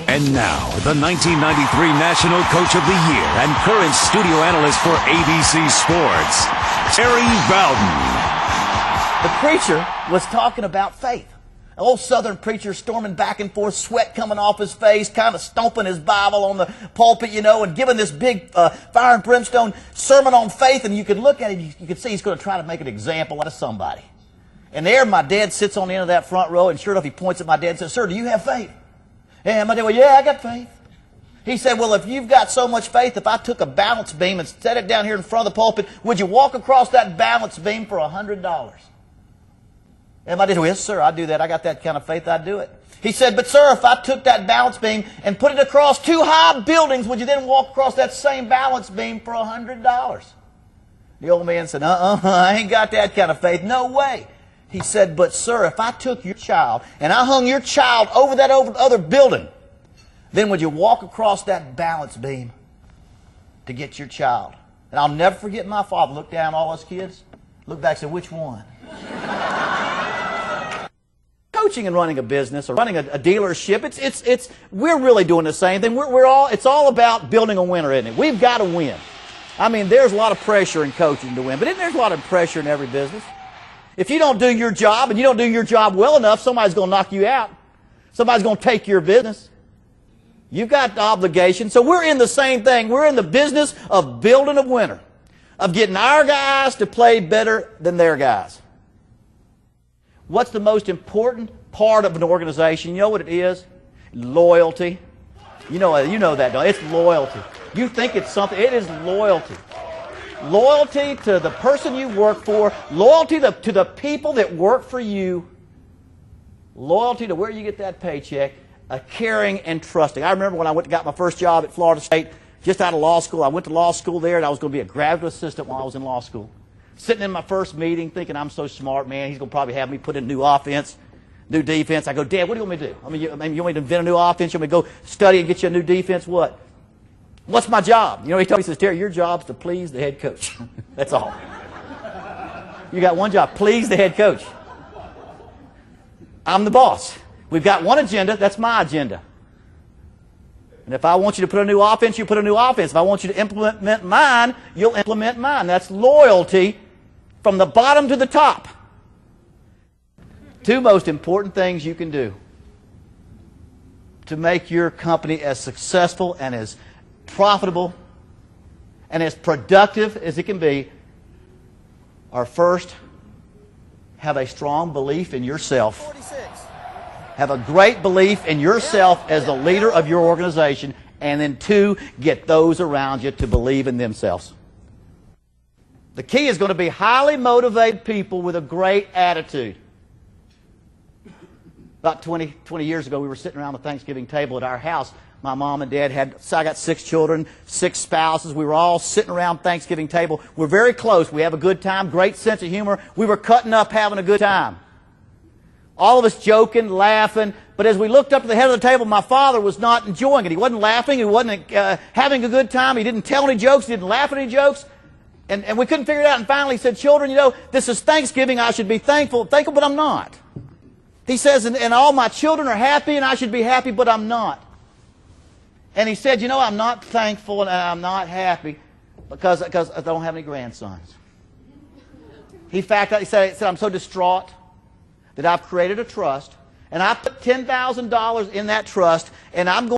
And now, the 1993 National Coach of the Year and current studio analyst for ABC Sports, Terry Bowden. The preacher was talking about faith. An old Southern preacher storming back and forth, sweat coming off his face, kind of stomping his Bible on the pulpit, you know, and giving this big fire and brimstone sermon on faith. And you could look at it, you could see he's going to try to make an example out of somebody. And there my dad sits on the end of that front row, and sure enough, he points at my dad and says, "Sir, do you have faith?" And my dad, "Well, yeah, I got faith." He said, "Well, if you've got so much faith, if I took a balance beam and set it down here in front of the pulpit, would you walk across that balance beam for $100? And my dad said, "Well, yes, sir, I'd do that. I got that kind of faith, I'd do it." He said, "But, sir, if I took that balance beam and put it across two high buildings, would you then walk across that same balance beam for $100? The old man said, I ain't got that kind of faith. No way." He said, "But, sir, if I took your child and I hung your child over that other building, then would you walk across that balance beam to get your child?" And I'll never forget my father looked down at all us kids, looked back and said, "Which one?" Coaching and running a business or running a dealership, we're really doing the same thing. It's all about building a winner, isn't it? We've got to win. I mean, there's a lot of pressure in coaching to win, but isn't there a lot of pressure in every business? If you don't do your job and you don't do your job well enough, somebody's going to knock you out. Somebody's going to take your business. You've got the obligation. So we're in the same thing. We're in the business of building a winner, of getting our guys to play better than their guys. What's the most important part of an organization? You know what it is? Loyalty. You know that, don't you? It's loyalty. You think it's something. It is loyalty. Loyalty to the person you work for. Loyalty to the people that work for you. Loyalty to where you get that paycheck. Caring and trusting. I remember when I got my first job at Florida State, just out of law school. I went to law school there, and I was going to be a graduate assistant while I was in law school. Sitting in my first meeting thinking I'm so smart, man, he's going to probably have me put in new offense, new defense. I go, "Dad, what do you want me to do? I mean, you want me to invent a new offense? You want me to go study and get you a new defense? What? What's my job?" You know, he told me, he says, "Terry, your job's to please the head coach." That's all. You got one job, please the head coach. I'm the boss. We've got one agenda, that's my agenda. And if I want you to put a new offense, you put a new offense. If I want you to implement mine, you'll implement mine. That's loyalty from the bottom to the top. Two most important things you can do to make your company as successful and as profitable and as productive as it can be are, first, have a strong belief in yourself. 46. Have a great belief in yourself as the leader of your organization. And then two, get those around you to believe in themselves. The key is going to be highly motivated people with a great attitude. About 20 years ago, we were sitting around the Thanksgiving table at our house. My mom and dad I got 6 children, 6 spouses. We were all sitting around Thanksgiving table. We're very close. We have a good time, great sense of humor. We were cutting up, having a good time. All of us joking, laughing. But as we looked up to the head of the table, my father was not enjoying it. He wasn't laughing. He wasn't having a good time. He didn't tell any jokes. He didn't laugh at any jokes. And we couldn't figure it out. And finally he said, "Children, you know, this is Thanksgiving. I should be thankful, but I'm not." He says, and all my children are happy, and I should be happy, but I'm not. And he said, "You know, I'm not thankful and I'm not happy because I don't have any grandsons." In fact, he said, "I'm so distraught that I've created a trust, and I put $10,000 in that trust, and I'm going